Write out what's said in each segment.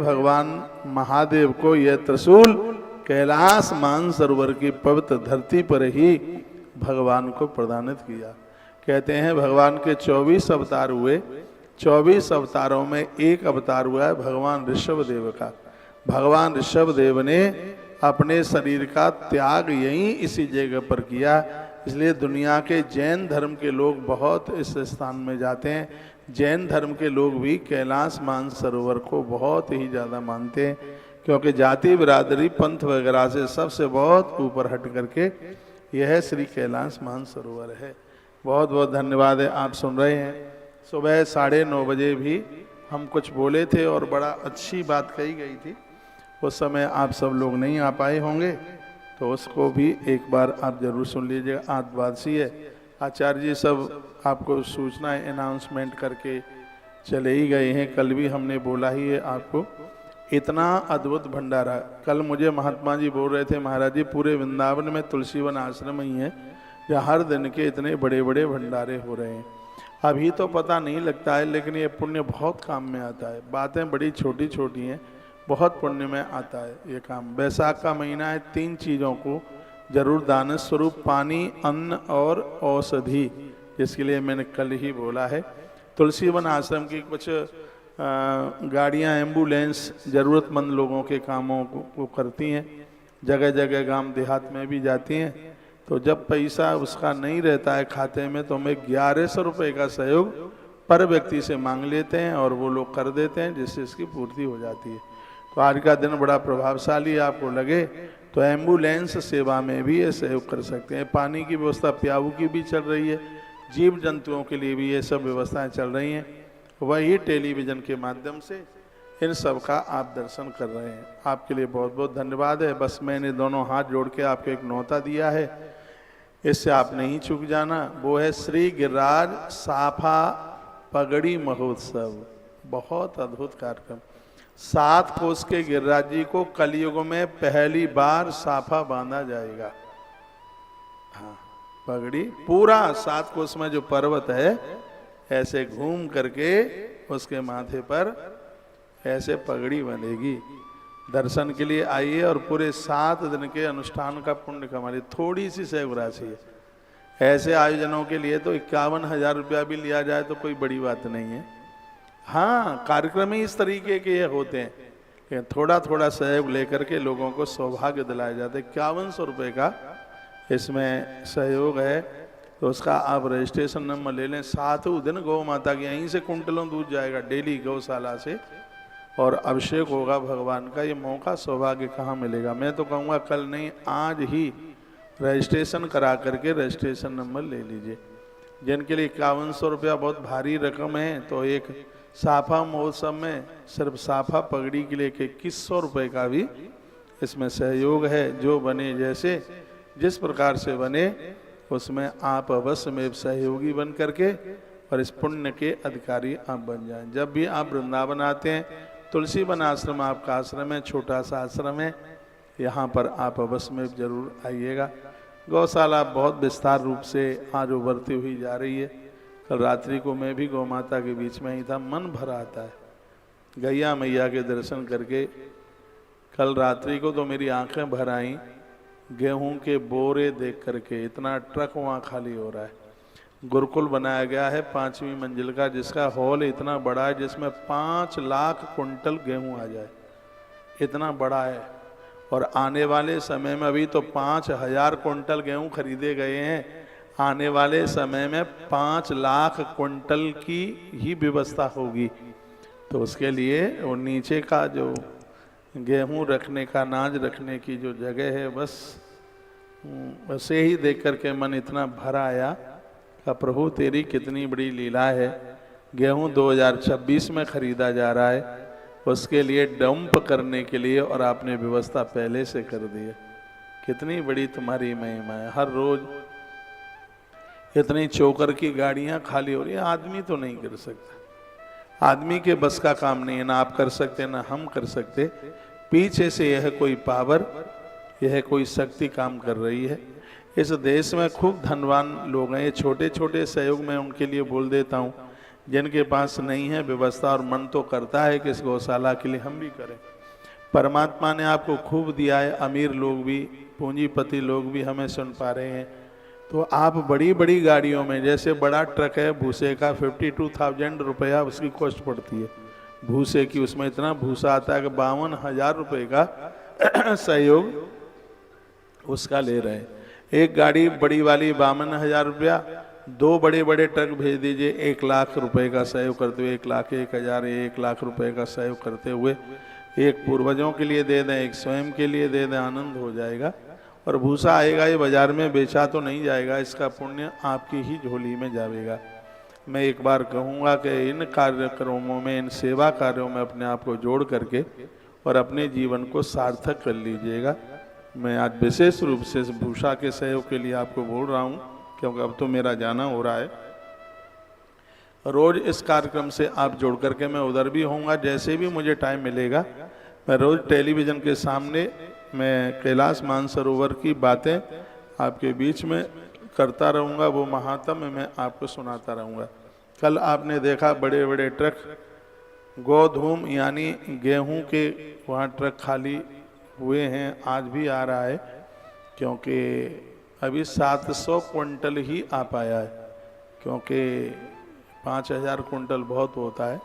भगवान महादेव को यह त्रिशूल कैलाश मानसरोवर की पवित्र धरती पर ही भगवान को प्रदानित किया। कहते हैं भगवान के 24 अवतार हुए, 24 अवतारों में एक अवतार हुआ है भगवान ऋषभदेव का। भगवान ऋषभदेव ने अपने शरीर का त्याग यहीं इसी जगह पर किया, इसलिए दुनिया के जैन धर्म के लोग बहुत इस स्थान में जाते हैं। जैन धर्म के लोग भी कैलाश मानसरोवर को बहुत ही ज़्यादा मानते हैं, क्योंकि जाति बिरादरी पंथ वगैरह से सबसे बहुत ऊपर हट करके यह श्री कैलाश मानसरोवर है। बहुत बहुत धन्यवाद है। आप सुन रहे हैं, सुबह 9:30 बजे भी हम कुछ बोले थे और बड़ा अच्छी बात कही गई थी। उस समय आप सब लोग नहीं आ पाए होंगे, तो उसको भी एक बार आप जरूर सुन लीजिएगा। आत्मवासी है, आचार्य जी सब आपको सूचना अनाउंसमेंट करके चले ही गए हैं। कल भी हमने बोला ही है आपको, इतना अद्भुत भंडारा। कल मुझे महात्मा जी बोल रहे थे, महाराज जी पूरे वृंदावन में तुलसीवन आश्रम ही है जहाँ हर दिन के इतने बड़े बड़े भंडारे हो रहे हैं। अभी तो पता नहीं लगता है, लेकिन ये पुण्य बहुत काम में आता है। बातें बड़ी छोटी छोटी हैं, बहुत पुण्य में आता है ये काम। बैसाख का महीना है, 3 चीज़ों को जरूर दान स्वरूप, पानी, अन्न और औषधि, जिसके लिए मैंने कल ही बोला है। तुलसीवन आश्रम की कुछ गाड़ियां एम्बुलेंस ज़रूरतमंद लोगों के कामों को करती हैं, जगह जगह गांव देहात में भी जाती हैं। तो जब पैसा उसका नहीं रहता है खाते में, तो हमें 1100 रुपये का सहयोग पर व्यक्ति से मांग लेते हैं और वो लोग कर देते हैं, जिससे इसकी पूर्ति हो जाती है। तो आज का दिन बड़ा प्रभावशाली आपको लगे तो एम्बुलेंस सेवा में भी ये सहयोग कर सकते हैं। पानी की व्यवस्था प्याऊ की भी चल रही है, जीव जंतुओं के लिए भी ये सब व्यवस्थाएं चल रही हैं। वही टेलीविज़न के माध्यम से इन सब का आप दर्शन कर रहे हैं। आपके लिए बहुत बहुत धन्यवाद है। बस मैंने दोनों हाथ जोड़ के आपको एक न्योता दिया है, इससे आप नहीं चूक जाना। वो है श्री गिरिराज साफा पगड़ी महोत्सव। बहुत अद्भुत कार्यक्रम। 7 कोस के गिरिराज जी को कलयुग में पहली बार साफा बांधा जाएगा। हाँ, पगड़ी पूरा 7 कोस में जो पर्वत है ऐसे घूम करके उसके माथे पर ऐसे पगड़ी बंधेगी। दर्शन के लिए आइए और पूरे 7 दिन के अनुष्ठान का पुण्य कमाइए। थोड़ी सी सहयोग राशि है। ऐसे आयोजनों के लिए तो 51,000 रुपया भी लिया जाए तो कोई बड़ी बात नहीं है। हाँ, कार्यक्रम ही इस तरीके के ये होते हैं कि थोड़ा थोड़ा सहयोग लेकर के लोगों को सौभाग्य दिलाया जाता है। 5100 रुपये का इसमें सहयोग है, तो उसका आप रजिस्ट्रेशन नंबर ले लें। 7वें दिन गौ माता की यहीं से कुंटलों दूध जाएगा डेली गौशाला से, और अभिषेक होगा भगवान का। ये मौका सौभाग्य कहाँ मिलेगा। मैं तो कहूँगा कल नहीं, आज ही रजिस्ट्रेशन करा करके रजिस्ट्रेशन नंबर ले लीजिए। जिनके लिए 5100 रुपया बहुत भारी रकम है, तो एक साफा महोत्सव में सिर्फ साफा पगड़ी के लिए 2100 रुपये का भी इसमें सहयोग है। जो बने, जैसे जिस प्रकार से बने, उसमें आप अवश्य में सहयोगी बन करके और इस पुण्य के अधिकारी आप बन जाएं। जब भी आप वृंदावन आते हैं, तुलसीवन आश्रम आपका आश्रम है, छोटा सा आश्रम है, यहाँ पर आप अवश्य में जरूर आइएगा। गौशाला बहुत विस्तार रूप से आज उभरती हुई जा रही है। कल रात्रि को मैं भी गौ माता के बीच में ही था, मन भर आता है गैया मैया के दर्शन करके। कल रात्रि को तो मेरी आंखें भर आईं गेहूं के बोरे देख करके। इतना ट्रक वहाँ खाली हो रहा है। गुरुकुल बनाया गया है 5वीं मंजिल का, जिसका हॉल इतना बड़ा है जिसमें 5 लाख कुंटल गेहूं आ जाए, इतना बड़ा है। और आने वाले समय में, अभी तो 5000 कुंटल गेहूं खरीदे गए हैं, आने वाले समय में 5 लाख कुंटल की ही व्यवस्था होगी। तो उसके लिए वो नीचे का जो गेहूं रखने का, अनाज रखने की जो जगह है, बस उसे ही देख करके मन इतना भर आया कि प्रभु तेरी कितनी बड़ी लीला है। गेहूं 2026 में खरीदा जा रहा है, उसके लिए डंप करने के लिए, और आपने व्यवस्था पहले से कर दी है। कितनी बड़ी तुम्हारी महिमा है। हर रोज इतनी चोकर की गाड़ियां खाली हो रही है। आदमी तो नहीं कर सकता, आदमी के बस का काम नहीं है। ना आप कर सकते, ना हम कर सकते। पीछे से यह कोई पावर, यह कोई शक्ति काम कर रही है। इस देश में खूब धनवान लोग हैं। ये छोटे छोटे सहयोग में उनके लिए बोल देता हूँ जिनके पास नहीं है व्यवस्था और मन तो करता है कि इस गौशाला के लिए हम भी करें। परमात्मा ने आपको खूब दिया है, अमीर लोग भी, पूंजीपति लोग भी हमें सुन पा रहे हैं। तो आप बड़ी बड़ी गाड़ियों में, जैसे बड़ा ट्रक है भूसे का, 52,000 रुपया उसकी कॉस्ट पड़ती है भूसे की, उसमें इतना भूसा आता है कि 52,000 रुपये का सहयोग उसका ले रहे हैं। एक गाड़ी बड़ी वाली 52,000 रुपया, 2 बड़े बड़े ट्रक भेज दीजिए 1 लाख रुपए का सहयोग करते हुए, 1,01,000 1 लाख रुपए का सहयोग करते हुए, एक पूर्वजों के लिए दे दें, एक स्वयं के लिए दे दें, आनंद हो जाएगा। और भूसा आएगा, ये बाजार में बेचा तो नहीं जाएगा, इसका पुण्य आपकी ही झोली में जाएगा। मैं एक बार कहूँगा कि इन कार्यक्रमों में, इन सेवा कार्यों में अपने आप को जोड़ करके और अपने जीवन को सार्थक कर लीजिएगा। मैं आज विशेष रूप से इस भूसा के सहयोग के लिए आपको बोल रहा हूँ, क्योंकि अब तो मेरा जाना हो रहा है। रोज इस कार्यक्रम से आप जोड़ करके, मैं उधर भी होऊंगा, जैसे भी मुझे टाइम मिलेगा मैं रोज टेलीविज़न के सामने मैं कैलाश मानसरोवर की बातें आपके बीच में करता रहूँगा, वो महात्म्य मैं आपको सुनाता रहूँगा। कल आपने देखा बड़े बड़े ट्रक गोधूम यानी गेहूं के वहाँ ट्रक खाली हुए हैं, आज भी आ रहा है, क्योंकि अभी 700 क्विंटल ही आ पाया है, क्योंकि 5,000 क्विंटल बहुत होता है।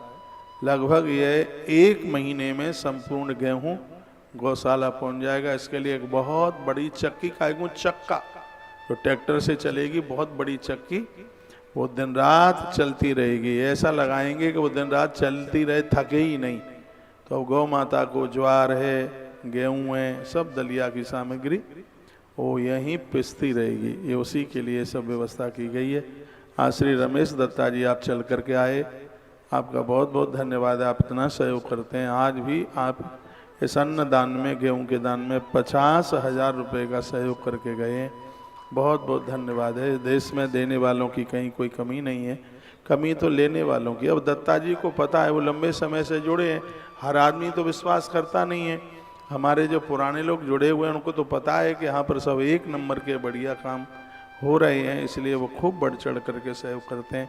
लगभग ये 1 महीने में संपूर्ण गेहूं गौशाला पहुंच जाएगा। इसके लिए एक बहुत बड़ी चक्की का चक्का जो ट्रैक्टर से चलेगी, बहुत बड़ी चक्की, वो दिन रात चलती रहेगी। ऐसा लगाएंगे कि वो दिन रात चलती रहे, थके ही नहीं। तो गौ माता को ज्वार है, गेहूँ है, सब दलिया की सामग्री वो यहीं पिसती रहेगी। ये उसी के लिए सब व्यवस्था की गई है। आज श्री रमेश दत्ता जी आप चल करके आए, आपका बहुत बहुत धन्यवाद। आप इतना सहयोग करते हैं। आज भी आप इस अन्न दान में, गेहूं के दान में 50,000 रुपये का सहयोग करके गए हैं। बहुत बहुत धन्यवाद है। देश में देने वालों की कहीं कोई कमी नहीं है, कमी तो लेने वालों की। अब दत्ता जी को पता है, वो लंबे समय से जुड़े हैं। हर आदमी तो विश्वास करता नहीं है। हमारे जो पुराने लोग जुड़े हुए हैं उनको तो पता है कि यहाँ पर सब 1 नंबर के बढ़िया काम हो रहे हैं, इसलिए वो खूब बढ़ चढ़ करके सहयोग करते हैं।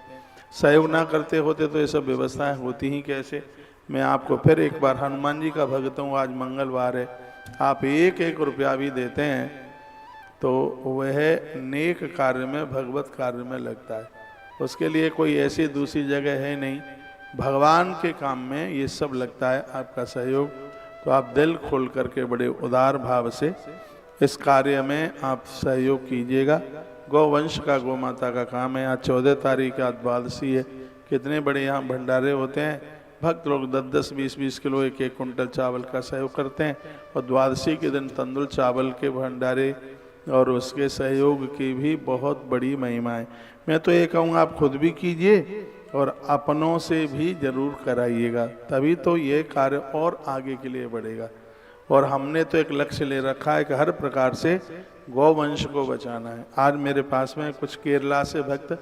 सहयोग ना करते होते तो ये सब व्यवस्थाएं होती ही कैसे। मैं आपको फिर एक बार हनुमान जी का भक्त हूँ, आज मंगलवार है, आप 1-1 रुपया भी देते हैं तो वह नेक कार्य में, भगवत कार्य में लगता है। उसके लिए कोई ऐसी दूसरी जगह है नहीं, भगवान के काम में ये सब लगता है आपका सहयोग। तो आप दिल खोल करके बड़े उदार भाव से इस कार्य में आप सहयोग कीजिएगा। गौवंश का, गौ माता का काम है। आज 14 तारीख आज द्वादशी है। कितने बड़े यहाँ भंडारे होते हैं, भक्त लोग 10-10, 20-20 किलो, 1-1 कुंटल चावल का सहयोग करते हैं। और द्वादशी के दिन तंदुल चावल के भंडारे और उसके सहयोग की भी बहुत बड़ी महिमा है। मैं तो ये कहूँगा आप खुद भी कीजिए और अपनों से भी जरूर कराइएगा, तभी तो ये कार्य और आगे के लिए बढ़ेगा। और हमने तो एक लक्ष्य ले रखा है कि हर प्रकार से गौवंश को बचाना है। आज मेरे पास में कुछ केरला से भक्त,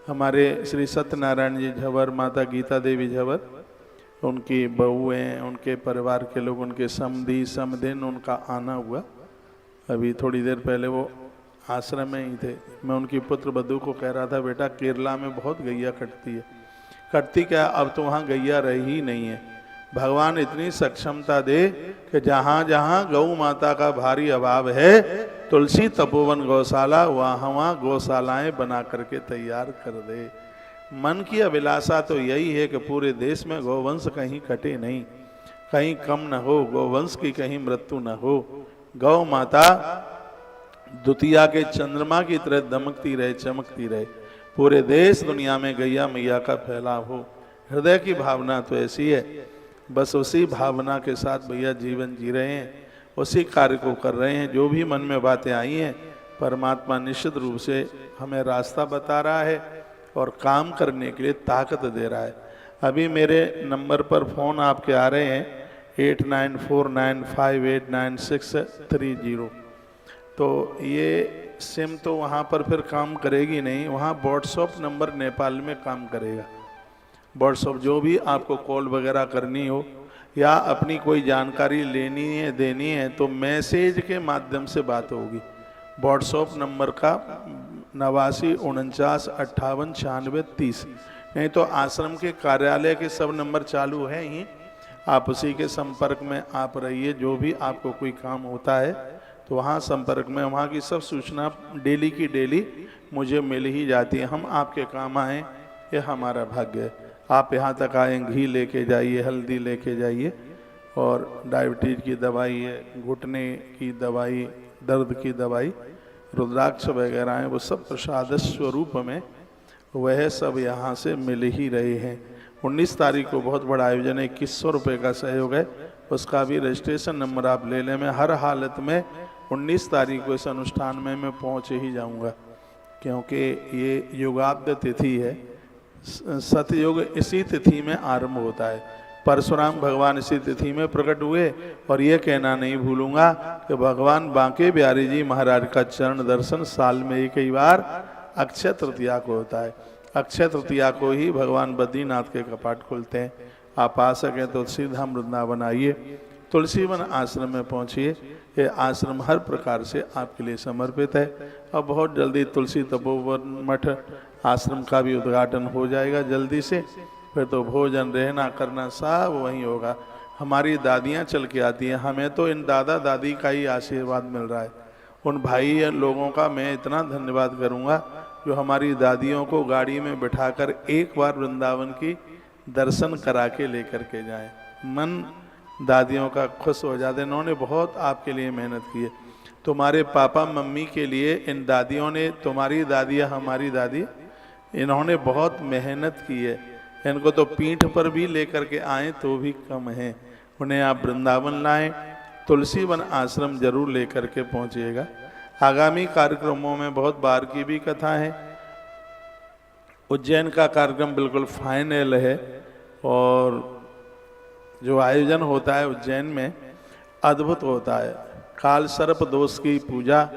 हमारे श्री सत्यनारायण जी झवर, माता गीता देवी झवर, उनकी बहू हैं, उनके परिवार के लोग, उनके समधी समधिन, उनका आना हुआ। अभी थोड़ी देर पहले वो आश्रम में ही थे। मैं उनकी पुत्र बधू को कह रहा था, बेटा केरला में बहुत गैया कटती है। कटती क्या, अब तो वहाँ गैया रही ही नहीं है। भगवान इतनी सक्षमता दे कि जहाँ जहाँ गौ माता का भारी अभाव है, तुलसी तपोवन गौशाला, वहाँ गौशालाएं बना करके तैयार कर दे। मन की अभिलाषा तो यही है कि पूरे देश में गौवंश कहीं कटे नहीं, कहीं कम न हो, गौवंश की कहीं मृत्यु न हो। गौ माता द्वितीया के चंद्रमा की तरह दमकती रहे, चमकती रहे। पूरे देश दुनिया में गैया मैया का फैलाव हो। हृदय की भावना तो ऐसी है, बस उसी भावना के साथ भैया जीवन जी रहे हैं, उसी कार्य को कर रहे हैं। जो भी मन में बातें आई हैं, परमात्मा निश्चित रूप से हमें रास्ता बता रहा है और काम करने के लिए ताकत दे रहा है। अभी मेरे नंबर पर फ़ोन आपके आ रहे हैं 8949589630। तो ये सिम तो वहाँ पर फिर काम करेगी नहीं, वहाँ व्हाट्सअप नंबर नेपाल में काम करेगा। व्हाट्सअप जो भी आपको कॉल वगैरह करनी हो या अपनी कोई जानकारी लेनी है, देनी है, तो मैसेज के माध्यम से बात होगी। व्हाट्सअप नंबर का 8949589630 नहीं तो आश्रम के कार्यालय के सब नंबर चालू है ही, आप उसी के संपर्क में आप रहिए। जो भी आपको कोई काम होता है तो वहाँ संपर्क में, वहाँ की सब सूचना डेली की डेली मुझे मिल ही जाती है। हम आपके काम आएँ ये हमारा भाग्य है। आप यहाँ तक आए, घी लेके जाइए, हल्दी लेके जाइए, और डायबिटीज की दवाई है, घुटने की दवाई, दर्द की दवाई, रुद्राक्ष वगैरह हैं, वो सब प्रसाद स्वरूप में वह सब यहाँ से मिल ही रहे हैं। 19 तारीख को बहुत बड़ा आयोजन है, 2100 रुपये का सहयोग है, उसका भी रजिस्ट्रेशन नंबर आप ले लें। मैं हर हालत में 19 तारीख को इस अनुष्ठान में मैं पहुँच ही जाऊँगा, क्योंकि ये युगाब्द तिथि है। सतयुग इसी तिथि में आरंभ होता है। परशुराम भगवान इसी तिथि में प्रकट हुए, और ये कहना नहीं भूलूंगा कि भगवान बांके बिहारी जी महाराज का चरण दर्शन साल में एक ही बार अक्षय तृतीया को होता है। अक्षय तृतीया को ही भगवान बद्रीनाथ के कपाट खुलते हैं। आप आ सकें तो तुलसीधाम वृंदावन आइए, तुलसीवन आश्रम में पहुंचिए। ये आश्रम हर प्रकार से आपके लिए समर्पित है, और बहुत जल्दी तुलसी तपोवन मठ आश्रम का भी उद्घाटन हो जाएगा जल्दी से। फिर तो भोजन रहना करना सब वहीं होगा। हमारी दादियाँ चल के आती हैं, हमें तो इन दादा दादी का ही आशीर्वाद मिल रहा है। उन भाई लोगों का मैं इतना धन्यवाद करूँगा जो हमारी दादियों को गाड़ी में बिठाकर एक बार वृंदावन की दर्शन करा के लेकर के जाएं। मन दादियों का खुश हो जाते। इन्होंने बहुत आपके लिए मेहनत की है। तुम्हारे पापा मम्मी के लिए इन दादियों ने, तुम्हारी दादियाँ हमारी दादी, इन्होंने बहुत मेहनत की है। इनको तो पीठ पर भी लेकर के आए तो भी कम है। उन्हें आप वृंदावन लाएं, तुलसीवन आश्रम जरूर लेकर के पहुंचिएगा। आगामी कार्यक्रमों में बहुत बार की भी कथा है। उज्जैन का कार्यक्रम बिल्कुल फाइनल है, और जो आयोजन होता है उज्जैन में अद्भुत होता है। काल सर्प दोष की पूजा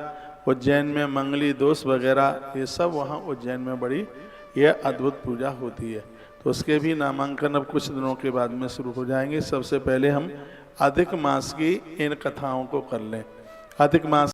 उज्जैन में, मंगली दोष वगैरह, ये सब वहाँ उज्जैन में बड़ी यह अद्भुत पूजा होती है। तो उसके भी नामांकन अब कुछ दिनों के बाद में शुरू हो जाएंगे। सबसे पहले हम अधिक मास की इन कथाओं को कर लें। अधिक मास